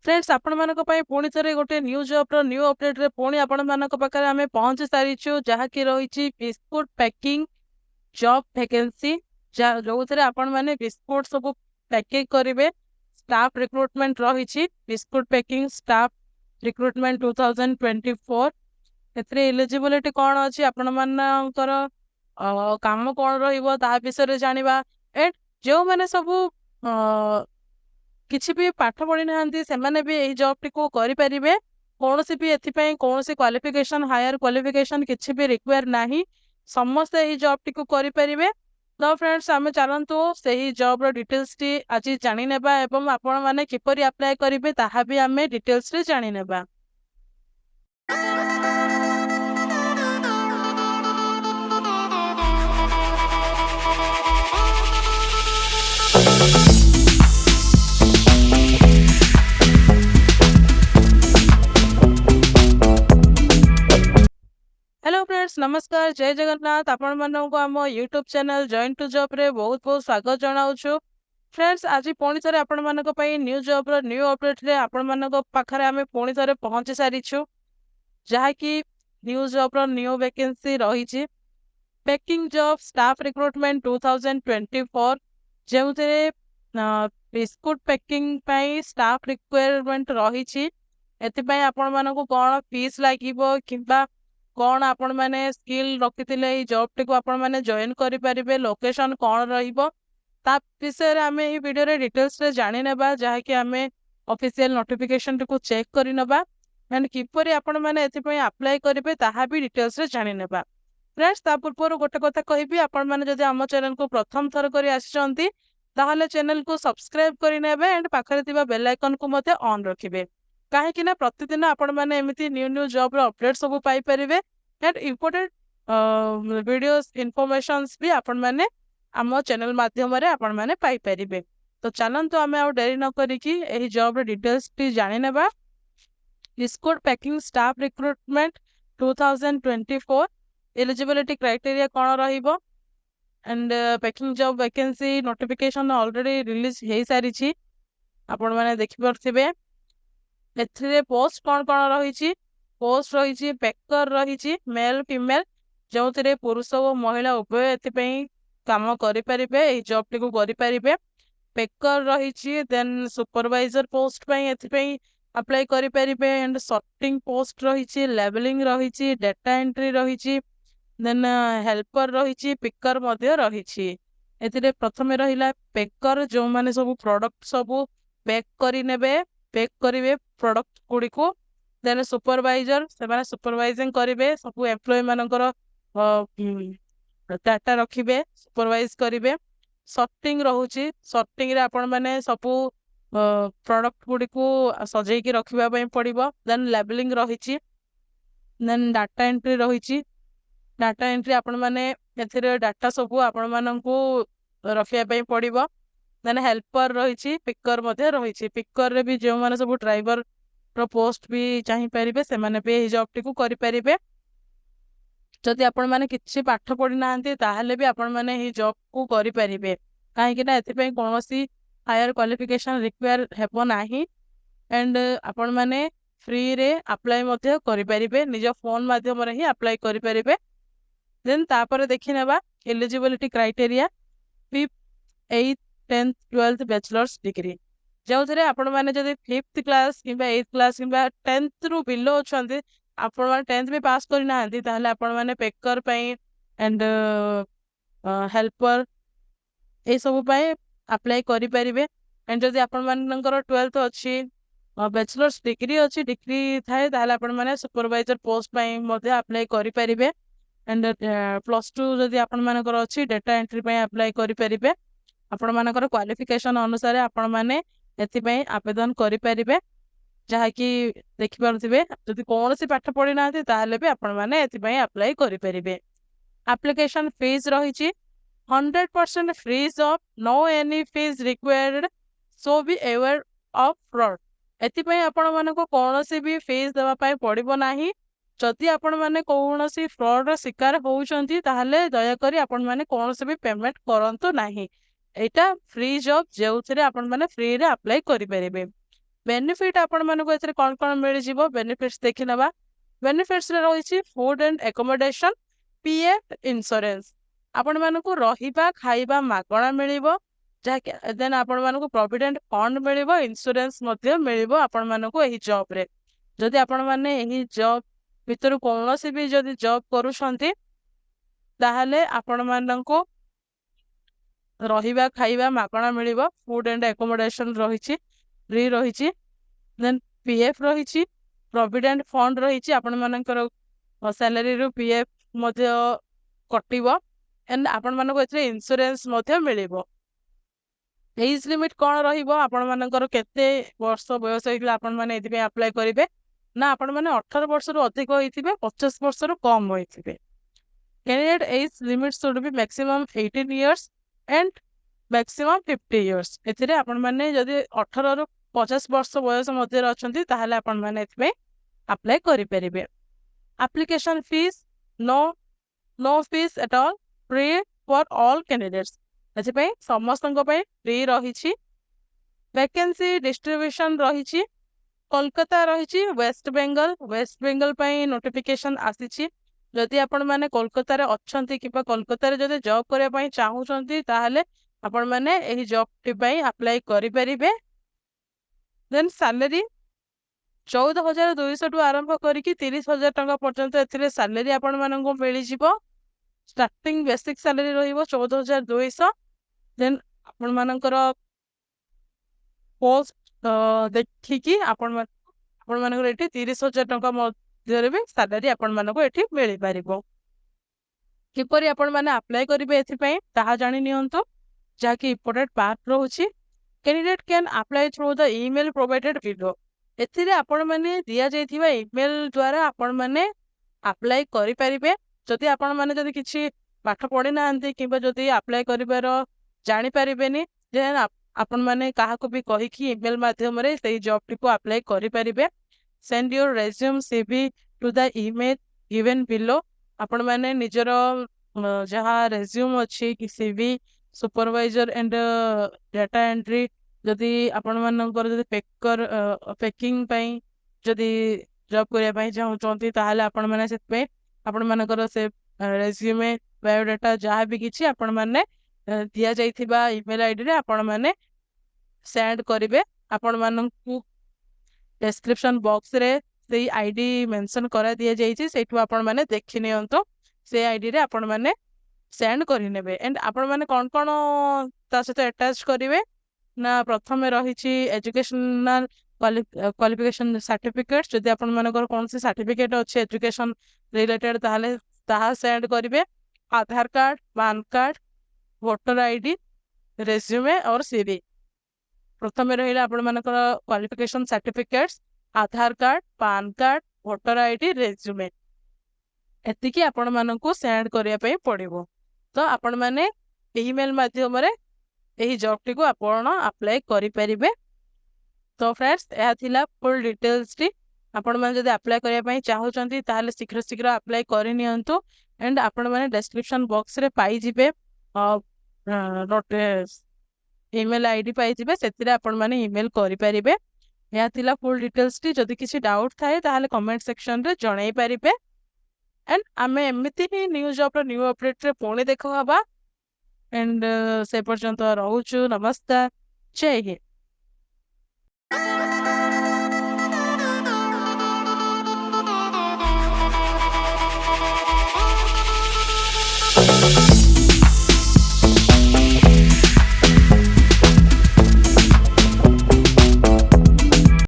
Friends आपण मानक पई पुणी थरे गोटे न्यू जॉब रो न्यू अपडेट रे पुणी आपण मानक पाखरे आमे पहुंची सारिछु जहा कि रहिछि बिस्कुट पैकिंग जॉब वैकेंसी जो थरे आपण माने बिस्कुट सब पैकिंग करिवे स्टाफ रिक्रुटमेंट रहिछि बिस्कुट पैकिंग स्टाफ रिक्रुटमेंट 2024 एथरे एलिजिबिलिटी कोन अछि आपण मानकर काम कोन रहिबो ता विषय रे जानिबा एट जो माने सब किसी भी पाठ पढ़ी ना से भी यही जॉब टी को करें कौन सी भी एथिपाई कौन सी क्वालिफिकेशन हायर क्वालिफिकेशन किसी भी रिक्वायर नहीं समस्ते यही जॉब टी को करें तो फ्रेंड्स आम चलतु से ही जॉब रो डिटेल्स टी आज जानी नेबा एवं आपण माने किपरि अप्लाई करेंगे ताहा भी आम डिटेल्स रे जानी नेबा। हेलो फ्रेंड्स नमस्कार जय जगन्नाथ आपण मानक आम यूट्यूब चैनल जॉइन टू जॉब रे बहुत बहुत स्वागत जनाऊँ। फ्रेंड्स आज पुणी थे आपण मानक पई न्यू जॉब रो न्यू अपडेट रे आपण मानक पाखरे आमे पुणी थे पहुंची सारिछु जहा कि न्यू जॉब रो न्यू वैकेंसी रही पैकिंग जॉब स्टाफ रिक्रुटमेंट 2024 जो बिस्कुट पैकिंग पाई स्टाफ रिक्वायरमेंट रही एथिपाई आपण मानक कौन फीस लागिबो किबा कौन आपण माने स्किल रखिथिले जॉब टी को आपण माने जॉइन करि परिबे लोकेशन कौन रहिबो ता विषय रे आमे ई वीडियो रे डिटेल्स रे जानि नेबा जहा कि आमे ऑफिशियल नोटिफिकेशन टी को चेक करि नेबा एंड किपरि आपण माने एथि पई अप्लाई करिवे ताहा भी डिटेल्स रे जानि नेबा। फ्रेंड्स ता पूर्व गोटे कथा कहिबी आपण माने जदि हम चैनल को प्रथम थर करी आछंती ताहले चैनल को सब्सक्राइब करि नेबे एंड पाखरे थिबा बेल आइकन को मते ऑन रखिबे कहीं ना प्रतिदिन आपण माने एमिति न्यू न्यू जॉब रो अपडेट सब पाई परिवे एंड इम्पोर्टेंट वीडियोस इन्फॉर्मेशंस भी आपण माने आम चैनल माध्यम रे आपण माने पाई परिवे। तो चलंतु आमे आ डेरी न करिकी एही जॉब रो डिटेल्स टी जानि नेबा। Biscuit packing staff recruitment 2024 eligibility criteria कोन रहिबो and packing job vacancy notification already release हे सारी छी आपण माने देखि परथिबे एथिरे पोस्ट कौन कौन रही पोस्ट रही पेकर रही मेल फीमेल जो थे पुरुष और महिला उभय एथिपाई काम करें जॉब टी को करें पेकर रही देन सुपरवाइजर पोस्ट एथिपाई अप्लाई करें एंड सॉर्टिंग पोस्ट रही लेबलिंग रही डेटा एंट्री रही देन हेल्पर रही पिकर रही एथिरे प्रथमे रहिला पेकर जो माने सब प्रोडक्ट सब पैक करि नेबे पैक करेंगे प्रोडक्ट गुड़ी को देन सुपरवाइजर से सुपरवाइजिंग करेंगे सब एम्प्लॉय मानकर डाटा रखिबे सुपरवाइज करेंगे सॉर्टिंग रहुची सॉर्टिंग रे आपण माने सब प्रोडक्ट गुड़ी को सजेकी रखिबा पई पड़िबो देन लेबलिंग रही देन डाटा एंट्री रही डाटा एंट्री आपण माने एथिरे डाटा सब आपण माननकू रखिया पई पड़िबो देन हेल्पर रही पिकर रही पिकर रे भी जो माने सब ड्राइवर रो पोस्ट भी चाहि परिबे से माने भी जॉब टी को करि परिबे जदि आपण माने किछि पाठ पढि नाहंती ताहले भी आपण माने ही जॉब को करि परिबे काहे कि ना एथि पई कोनोसी हायर क्वालिफिकेशन रिक्वायर हेबो नाही एंड आपण माने फ्री रे अप्लाई मध्ये करि परिबे निज फोन माध्यम रे ही अप्लाई करि परिबे देन तापर देखि नेबा eligibility criteria 5th 8th 10th 12th bachelors degree जो थे आपण मैंने जब 5th क्लास कि 8th क्लास कि 10th रु बिलो अच्छा आपण मैंने 10th भी पास करना ताहले आपण मैंने पेकर पई एंड हेल्पर ये सब पाए अप्लाई करि परिबे एंड जदि आपण मानकर 12th अच्छी बैचलर्स डिग्री अच्छी डिग्री थाए ताहले आपण मैंने सुपरवाइजर पोस्ट पई मध्ये अप्लाई करि परिबे एंड +2 जदि आपण मानकर अच्छी डेटा एंट्री पई अप्लाई करि परिबे आपण मानकर क्वालिफिकेशन अनुसार आपण माने एथिपाई आवेदन करि परिबे जहा कि देखि पारुथिबे जदि कोनोसी पाठ पढि नाथि ताहले भी आपण माने एथिपाई अप्लाई करि परिबे। एप्लीकेशन फीस रही 100% free of no any fees required so be aware of fraud एथिपाई आपण मानको कोनोसी भी फीस देवा पाई पड़िबो नाही जदि आपण माने कोनोसी फ्रॉड रो शिकार होउचंती ताहले दया करी आपण माने कोनोसी भी पेमेंट करंतो नाही एटा फ्री जॉब जो थे आपण माने फ्री रे अप्लाई करि परिबे बेनिफिट आपण मानक एथिरे कोन कोन मिल जिवो बेनिफिट्स देखि नबा। बेनिफिट्स रे रहिछि food and accommodation, PF insurance आपण मानक रहिबा खाइबा मागणा मिलिबो, जहा देन आपण मानक प्रोविडेंट फंड मिलिबो, इंश्योरेंस मध्ये मिलिबो आपण मानक एही जॉब रे। जदि आपण माने एही जॉब भितर कोनोसी भी जदि जॉब करूछंती ताहले आपण मानक रहिबा खाइबा मागणा मिलिबो, फूड एंड एकोमोडेशन रहिछि फ्री रहिछि, देन पीएफ रहिछि, प्रोविडेंट फंड रहिछि आपण मानकर सैलरी रु पीएफ मध्ये कटिबो, एंड आपण मानक एथिरे इंश्योरेंस मध्ये मिलिबो। एज लिमिट कौन रहिबो आपण मानकर केते वर्ष बयस होइतला आपण माने एथि पे अप्लाई करिवे ना आपण माने 18 वर्ष रु अधिक होइथिबे 50 वर्ष रु कम होइथिबे। Candidate age limit should be maximum 18 years and maximum 50 years. एथिरे आपण माने जदि 18 रु 50 वर्ष बयस मध्ये अछंती ताहाले आपण माने एथि पे अप्लाई करि परिबे। Application fees no fees at all, free for all candidates. एथि समस्तन फ्री रही। वैकेंसी डिस्ट्रीब्यूशन रही कोलकाता रही, वेस्ट बेंगल पे नोटिफिकेशन आसी। जदि आपण माने कोलकाता रे अछंती किबा कोलकाता रे जदि जॉब करिया पई चाहूछंती ताहाले आपण माने एही जॉब टी पई अप्लाई करि परिबे। देन सैलरी 14,200 टू आरंभ करिकि 30,000 टंका पर्यंत एथिरे सैलरी आपण माननको मिलि जिवो। स्टार्टिंग बेसिक सैलरी रहिबो 14,200, देन आपण मानकर पोस्ट देखिकी आपण मानकर एठी 30,000 टंका मध्यरे भी सैलरी आपण मानको एठी मिलि पारिबो। किपरि आपण माने अप्लाई करिवे एथि पई ताहा जानि नियंतो, जाकि इंपोर्टेंट पार्ट रहउची। Candidate can apply through the email provided below. एथिरे आपण माने दिया जाइथिबा ईमेल द्वारा आपण माने अप्लाई करि पारिबे। जदि आपण माने जदि किछि पाठ पढि नाहंती किबा जदि अप्लाई करिवार जानि पारिबेनी, देन आपण माने काहाको भी कहिकी ईमेल माध्यम रे सेही जॉब टी को अप्लाई करि पारिबे। Send your resume CV to the email given below. आपण माने निजर जहा रेज्यूम अछि कि CV supervisor and data entry जदि आपण मानकर जदि पैकिंग पई जदि जॉब करिया पई चाहउचंती ताहाले आपण माने सेत पे आपण मानकर से रेज्यूमे बायोडाटा जहाँ भी किछि आपण माने दिया जाइथिबा ईमेल आईडी रे आपण माने सेंड करिवे। आपण मानकु डिस्क्रिप्शन बॉक्स रे सेही आईडी मेंशन करा दिया जाइछि, सेठु आपण माने देखि नियंतो से आईडी रे आपण माने सेंड करि नेबे। एंड आपण माने कोन कोन ता सहित अटैच करिवे ना प्रथमे रहिछि एजुकेशनल क्वालिफिकेशन सर्टिफिकेट। जदि आपण मानकर कोन से सर्टिफिकेट अछि एजुकेशन रिलेटेड ताहाले ताहा सेंड करिवे। Aadhaar card, PAN card, voter ID, resume और सीवी। प्रथमे रहिला आपण मानकर qualification certificates, Aadhaar card, PAN card, voter ID, resume एतिकी आपण मानकु सेंड करिया पई पड़िबो। तो आपण माने ईमेल माध्यम रे एही जॉब टी को आपण अप्लाई करि परिबे। तो फ्रेंड्स एहा थिला फुल डिटेल्स टी। आपण माने जदि अप्लाई करिया पई चाहउचंती ताहाले शीघ्र अप्लाई करि नियंतु। एंड आपण माने डिस्क्रिप्शन बॉक्स रे पाई जिबे नोटिस ईमेल आईडी पाई जिबे, सेतिरे आपण माने ईमेल करि परिबे। एहा थिला फुल डिटेल्स टी। जदि किछि डाउट थाए ताहाले कमेंट सेक्शन रे जणाई परिबे। एंड आमे एमिति ही न्यू जॉब रो न्यू अपडेट रे पुणी देखो हबा। एंड से पर्यंत रहउछु। नमस्कार, जय हिंद।